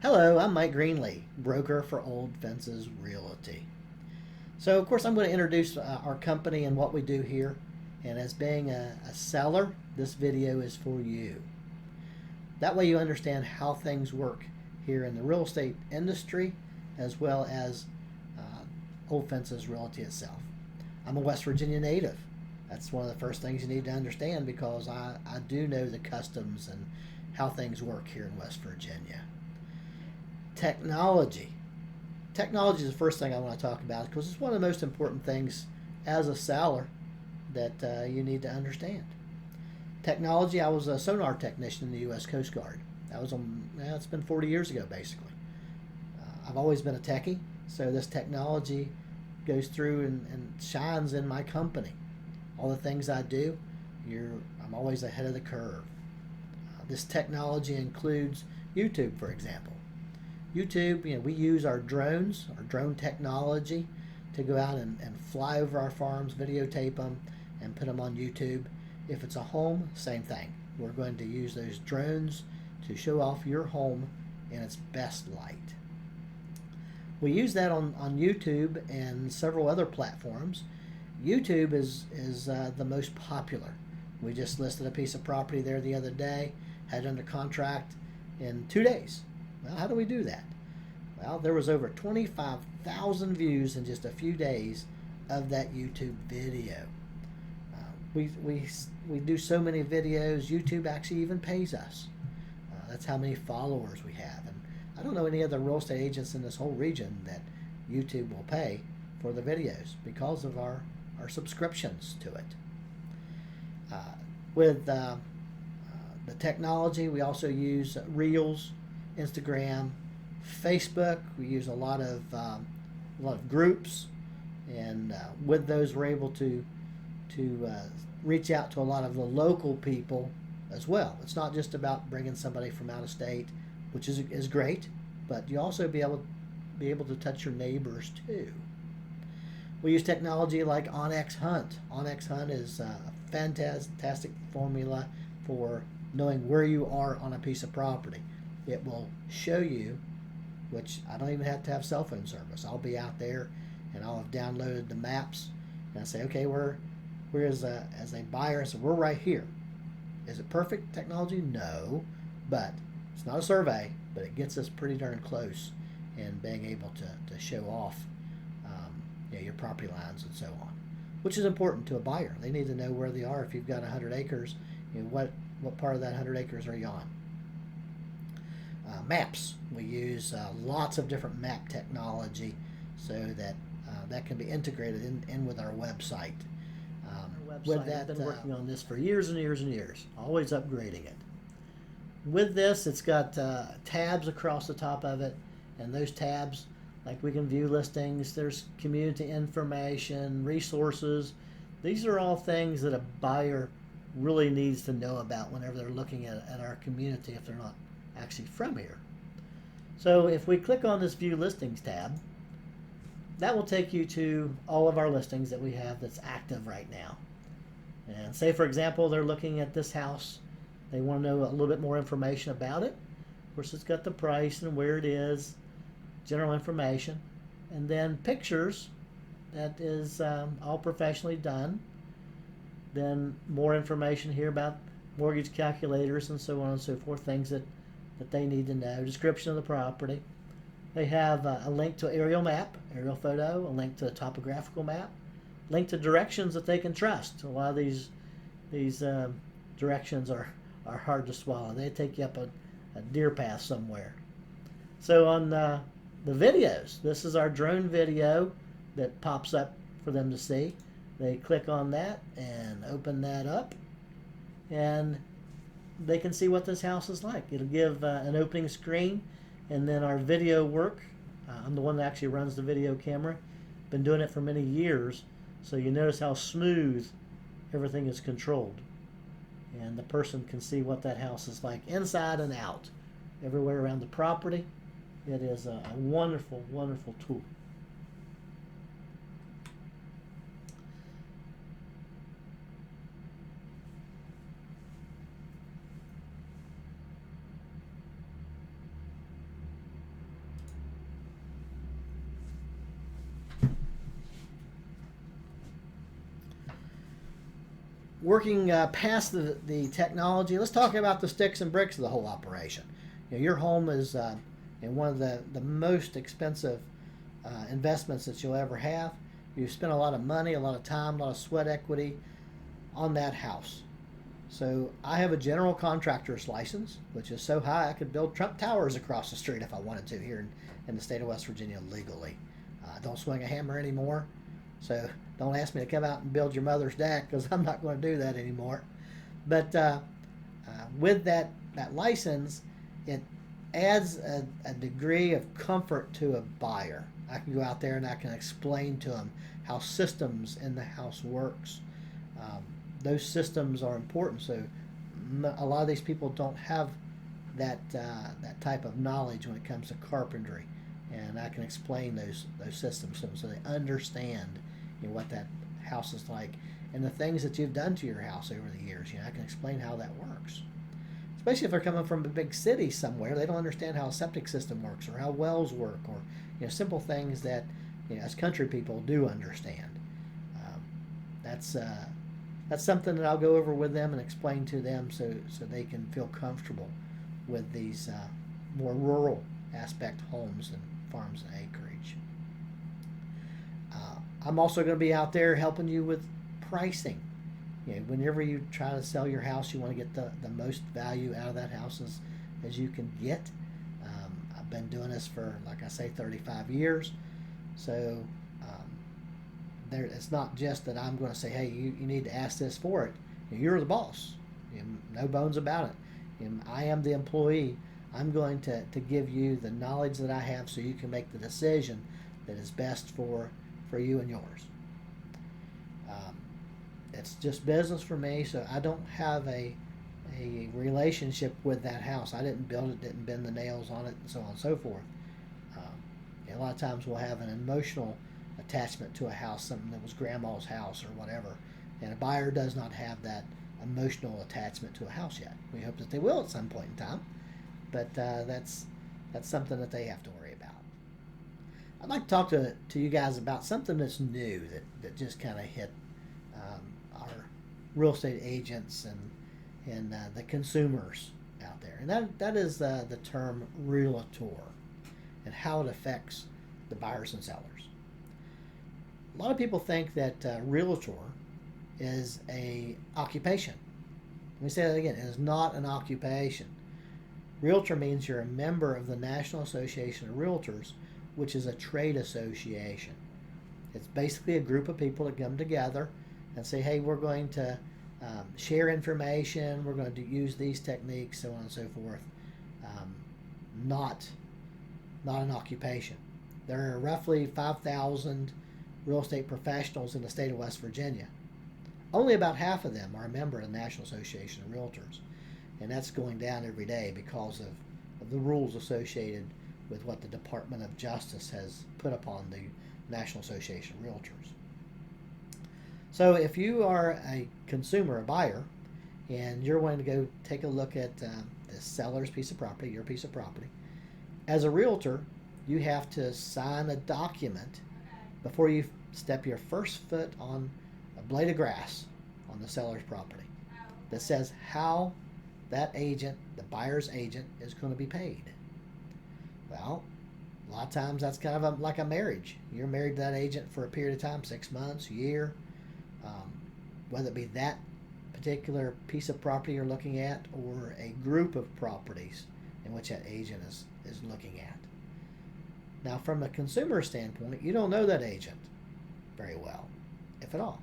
Hello, I'm Mike Greenlee, broker for Old Fences Realty. So, of course, I'm going to introduce our company and what we do here. And as being a seller, this video is for you. That way you understand how things work here in the real estate industry as well as Old Fences Realty itself. I'm a West Virginia native. That's one of the first things you need to understand because I do know the customs and how things work here in West Virginia. Technology. Technology is the first thing I want to talk about because it's one of the most important things as a seller that you need to understand. Technology, I was a sonar technician in the U.S. Coast Guard. That was it's been 40 years ago, basically. I've always been a techie, so this technology goes through and shines in my company. All the things I do, I'm always ahead of the curve. This technology includes YouTube, for example. YouTube, we use our drones, our drone technology, to go out and fly over our farms, videotape them, and put them on YouTube. If it's a home, same thing. We're going to use those drones to show off your home in its best light. We use that on YouTube and several other platforms. YouTube is the most popular. We just listed a piece of property there the other day, had it under contract in 2 days. Well, how do we do that? Well, there was over 25,000 views in just a few days of that YouTube video. We do so many videos, YouTube actually even pays us. That's how many followers we have. And I don't know any other real estate agents in this whole region that YouTube will pay for the videos because of our subscriptions to it. With the technology, we also use Reels, Instagram, Facebook. We use a lot of groups, and with those we're able to reach out to a lot of the local people as well. It's not just about bringing somebody from out of state, which is great, but you also be able to touch your neighbors too. We use technology like OnX Hunt. OnX Hunt is a fantastic formula for knowing where you are on a piece of property. It will show you, which I don't even have to have cell phone service. I'll be out there and I'll have downloaded the maps and I say, okay, we're as a buyer, so we're right here. Is it perfect technology? No, but it's not a survey, but it gets us pretty darn close in being able to show off your property lines and so on, which is important to a buyer. They need to know where they are. If you've got 100 acres, what part of that 100 acres are you on? Maps. We use lots of different map technology so that can be integrated in with our website. With that, I've been working on this for years and years and years, always upgrading it. With this, it's got tabs across the top of it, and those tabs, like we can view listings, there's community information, resources. These are all things that a buyer really needs to know about whenever they're looking at our community if they're not actually from here. So if we click on this View Listings tab, that will take you to all of our listings that we have that's active right now. And say, for example, they're looking at this house. They want to know a little bit more information about it. Of course, it's got the price and where it is, general information, and then pictures. That is all professionally done. Then more information here about mortgage calculators and so on and so forth, things that they need to know. Description of the property. They have a link to aerial map, aerial photo, a link to a topographical map, link to directions that they can trust. A lot of these directions are hard to swallow. They take you up a deer path somewhere. So on the videos, this is our drone video that pops up for them to see. They click on that and open that up, and they can see what this house is like. It'll give an opening screen, and then our video work. I'm the one that actually runs the video camera. Been doing it for many years, so you notice how smooth everything is controlled. And the person can see what that house is like inside and out, everywhere around the property. It is a wonderful, wonderful tool. working past the technology, let's talk about the sticks and bricks of the whole operation. Your home is in one of the most expensive investments that you'll ever have. You've spent a lot of money, a lot of time, a lot of sweat equity on that house. So I have a general contractor's license, which is so high I could build Trump Towers across the street if I wanted to here in the state of West Virginia legally. I don't swing a hammer anymore, so don't ask me to come out and build your mother's deck, because I'm not going to do that anymore. But with that license, it adds a degree of comfort to a buyer. I can go out there and I can explain to them how systems in the house works. Those systems are important, so a lot of these people don't have that type of knowledge when it comes to carpentry, and I can explain those systems to them so they understand what that house is like and the things that you've done to your house over the years. I can explain how that works. Especially if they're coming from a big city somewhere, they don't understand how a septic system works or how wells work, or simple things that as country people do understand. That's something that I'll go over with them and explain to them so they can feel comfortable with these more rural aspect homes and farms and acreage. I'm also going to be out there helping you with pricing. Whenever you try to sell your house, you want to get the most value out of that house as you can get. I've been doing this for, like I say, 35 years. So it's not just that I'm going to say, hey, you need to ask this for it. You're the boss. No bones about it. I am the employee. I'm going to give you the knowledge that I have so you can make the decision that is best for you and yours. It's just business for me, so I don't have a relationship with that house. I didn't build it, didn't bend the nails on it, and so on and so forth. A lot of times we'll have an emotional attachment to a house, something that was grandma's house or whatever, and a buyer does not have that emotional attachment to a house yet. We hope that they will at some point in time, but that's something that they have to worry about. I'd like to talk to you guys about something that's new that just kind of hit our real estate agents and the consumers out there, and that is the term realtor and how it affects the buyers and sellers. A lot of people think that realtor is a occupation. Let me say that again. It is not an occupation. Realtor means you're a member of the National Association of Realtors, which is a trade association. It's basically a group of people that come together and say, hey, we're going to share information, we're going to use these techniques, so on and so forth. Not an occupation. There are roughly 5,000 real estate professionals in the state of West Virginia. Only about half of them are a member of the National Association of Realtors, and that's going down every day because of the rules associated with what the Department of Justice has put upon the National Association of Realtors. So if you are a consumer, a buyer, and you're wanting to go take a look at the seller's piece of property, your piece of property, as a realtor, you have to sign a document before you step your first foot on a blade of grass on the seller's property that says how that agent, the buyer's agent, is going to be paid. Well, a lot of times that's kind of like a marriage. You're married to that agent for a period of time, 6 months, a year, whether it be that particular piece of property you're looking at or a group of properties in which that agent is looking at. Now, from a consumer standpoint, you don't know that agent very well, if at all.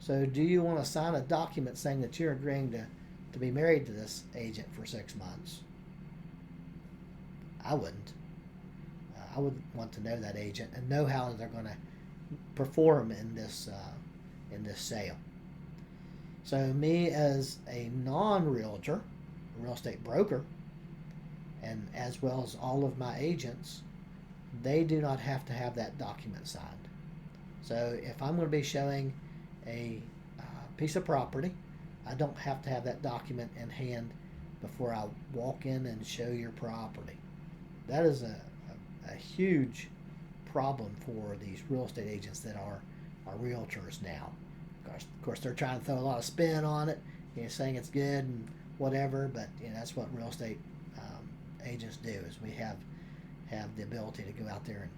So do you want to sign a document saying that you're agreeing to be married to this agent for 6 months? I wouldn't. I would want to know that agent and know how they're going to perform in this sale. So me as a non-realtor, a real estate broker, and as well as all of my agents, they do not have to have that document signed. So if I'm going to be showing a piece of property, I don't have to have that document in hand before I walk in and show your property. That is a huge problem for these real estate agents that are realtors now. Of course, they're trying to throw a lot of spin on it, saying it's good and whatever. But that's what real estate agents do. Is we have the ability to go out there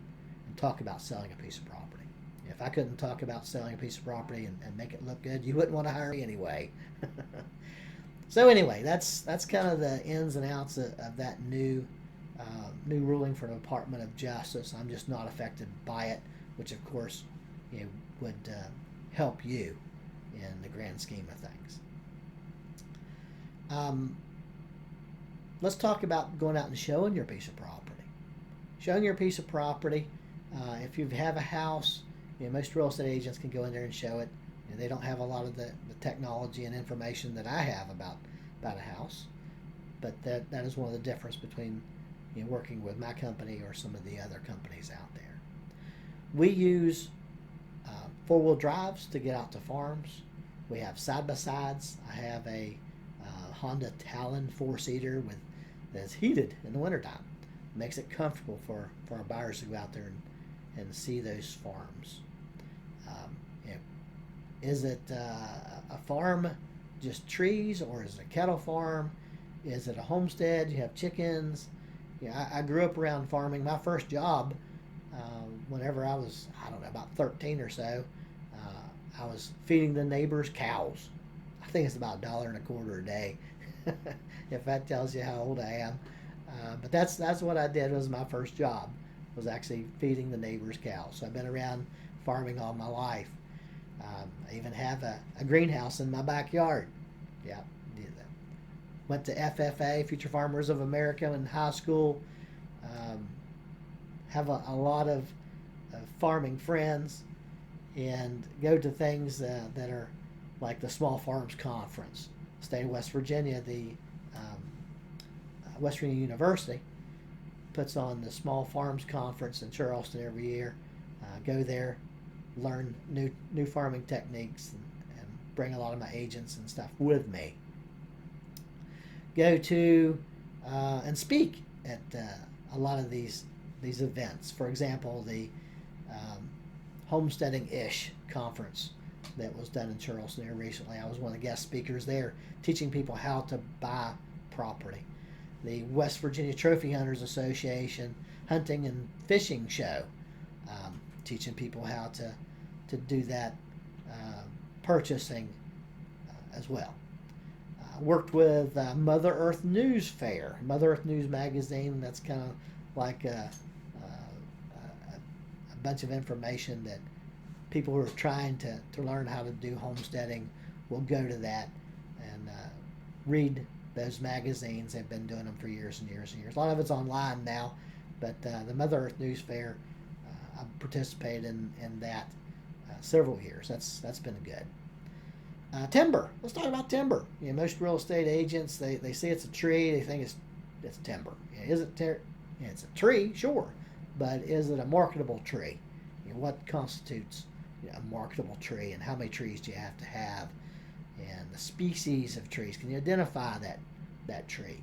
and talk about selling a piece of property. If I couldn't talk about selling a piece of property and make it look good, you wouldn't want to hire me anyway. So anyway, that's kind of the ins and outs of that new ruling for the Department of Justice. I'm just not affected by it, which of course would help you in the grand scheme of things. Let's talk about going out and showing your piece of property. Showing your piece of property. If you have a house, most real estate agents can go in there and show it. They don't have a lot of the technology and information that I have about a house, but that is one of the difference between working with my company or some of the other companies out there. We use four-wheel drives to get out to farms. We have side-by-sides. I have a Honda Talon 4-seater that's heated in the wintertime. Makes it comfortable for our buyers to go out there and see those farms. Is it a farm, just trees, or is it a cattle farm? Is it a homestead? You have chickens. I grew up around farming. My first job, whenever I was, about 13 or so, I was feeding the neighbors' cows. I think it's about $1.25 a day, if that tells you how old I am. But that's what I did. Was my first job, was actually feeding the neighbors' cows. So I've been around farming all my life. I even have a greenhouse in my backyard. Yeah, did that. Went to FFA, Future Farmers of America, in high school. Have a lot of farming friends, and go to things that are like the Small Farms Conference. State of West Virginia, the West Virginia University puts on the Small Farms Conference in Charleston every year. Go there, learn new farming techniques, and bring a lot of my agents and stuff with me. Go to and speak at a lot of these events. For example, the Homesteading-ish conference that was done in Charleston here recently. I was one of the guest speakers there, teaching people how to buy property. The West Virginia Trophy Hunters Association hunting and fishing show, teaching people how to do that purchasing as well. Worked with Mother Earth News Fair, Mother Earth News magazine. That's kind of like a bunch of information that people who are trying to learn how to do homesteading will go to that and read those magazines. They've been doing them for years and years and years. A lot of it's online now, but the Mother Earth News Fair, I've participated in that several years. That's been good. Timber. Let's talk about timber. Most real estate agents, they see it's a tree, they think it's timber. Is it it's a tree, sure, but is it a marketable tree? What constitutes a marketable tree, and how many trees do you have to have, and the species of trees? Can you identify that tree?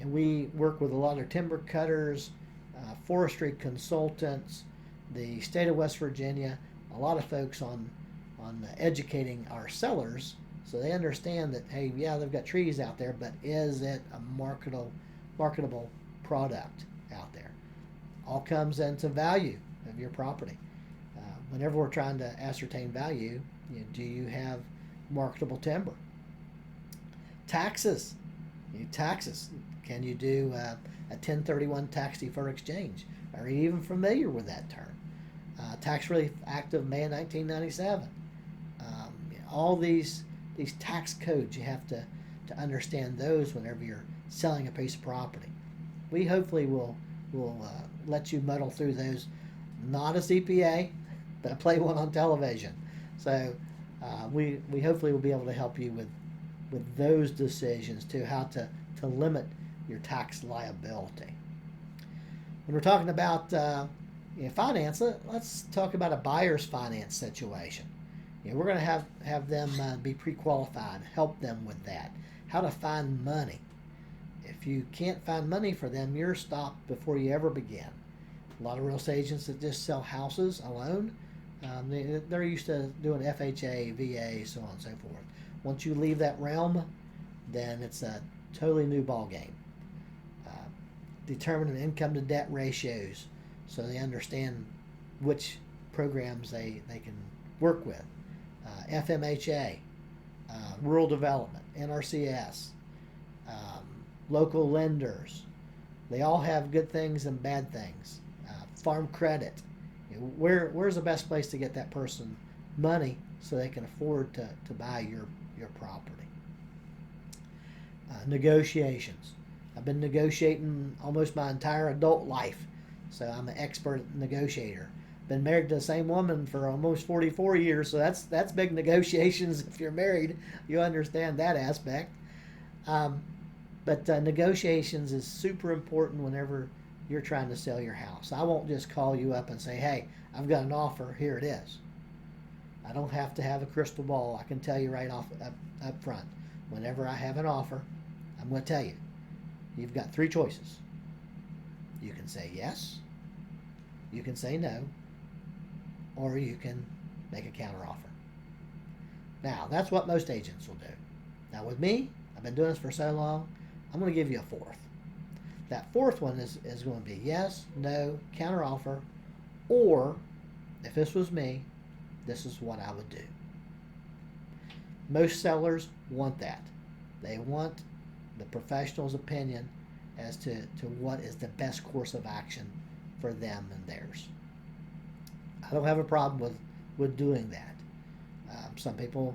And we work with a lot of timber cutters, forestry consultants, the state of West Virginia, a lot of folks on educating our sellers so they understand that, hey, yeah, they've got trees out there, but is it a marketable product out there? All comes into value of your property. Whenever we're trying to ascertain value, do you have marketable timber? Taxes. Taxes. Can you do a 1031 tax deferred exchange? Are you even familiar with that term? Tax Relief Act of May of 1997. All these tax codes, you have to understand those whenever you're selling a piece of property. We hopefully will let you muddle through those. Not a CPA, but I play one on television. So we hopefully will be able to help you with those decisions too, how to limit your tax liability. When we're talking about finance, let's talk about a buyer's finance situation. We're going to have them be pre-qualified, help them with that, how to find money. If you can't find money for them, you're stopped before you ever begin. A lot of real estate agents that just sell houses alone, They're used to doing FHA, VA, so on and so forth. Once you leave that realm, then it's a totally new ball game. Determining income to debt ratios so they understand which programs they can work with. FMHA, rural development, NRCS, local lenders. They all have good things and bad things. Farm credit. Where's the best place to get that person money so they can afford to buy your property? Negotiations. I've been negotiating almost my entire adult life, so I'm an expert negotiator. Been married to the same woman for almost 44 years, so that's big negotiations. If you're married, you understand that aspect. But negotiations is super important whenever you're trying to sell your house. I won't just call you up and say, hey, I've got an offer, here it is. I don't have to have a crystal ball. I can tell you right off up front. Whenever I have an offer, I'm going to tell you, you've got three choices. You can say yes, you can say no, or you can make a counteroffer. Now, that's what most agents will do. Now, with me, I've been doing this for so long, I'm going to give you a fourth. That fourth one is going to be yes, no, counteroffer, or if this was me, this is what I would do. Most sellers want that. They want the professional's opinion as to what is the best course of action for them and theirs. I don't have a problem with doing that. Some people,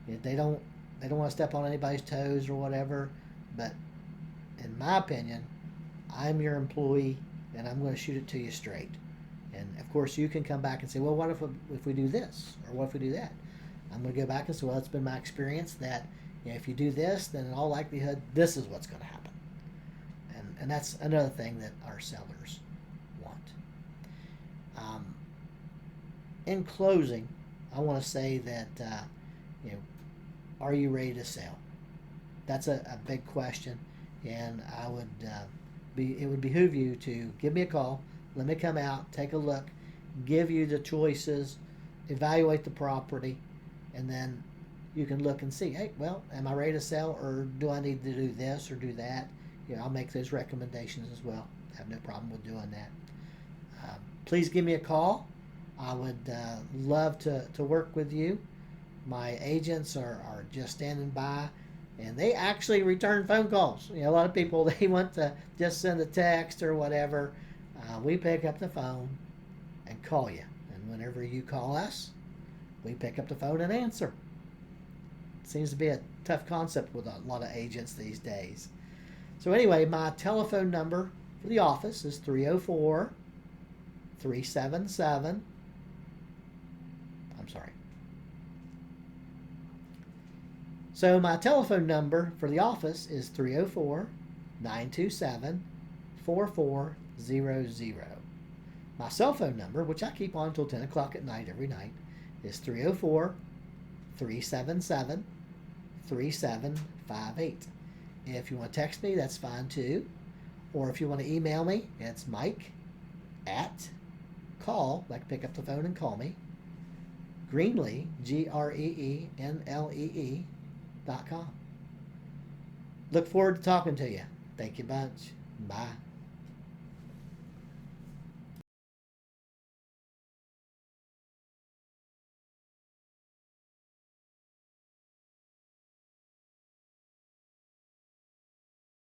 they don't want to step on anybody's toes or whatever, but in my opinion, I'm your employee and I'm going to shoot it to you straight. And of course, you can come back and say, well, what if we do this, or what if we do that? I'm going to go back and say, well, it's been my experience that if you do this, then in all likelihood, this is what's going to happen. And that's another thing that our sellers want. In closing, I want to say that, are you ready to sell? That's a big question, and it would behoove you to give me a call. Let me come out, take a look, give you the choices, evaluate the property, and then you can look and see, hey, well, am I ready to sell, or do I need to do this or do that? I'll make those recommendations as well. I have no problem with doing that. Please give me a call. I would love to work with you. My agents are just standing by, and they actually return phone calls. A lot of people, they want to just send a text or whatever. We pick up the phone and call you. And whenever you call us, we pick up the phone and answer. It seems to be a tough concept with a lot of agents these days. So anyway, my telephone number for the office is 304-377. So my telephone number for the office is 304-927-4400. My cell phone number, which I keep on until 10 o'clock at night every night, is 304-377-3758. If you want to text me, that's fine too. Or if you want to email me, it's Mike@call, like pick up the phone and call me, Greenlee, GREENLEE.com. Look forward to talking to you. Thank you much. Bye.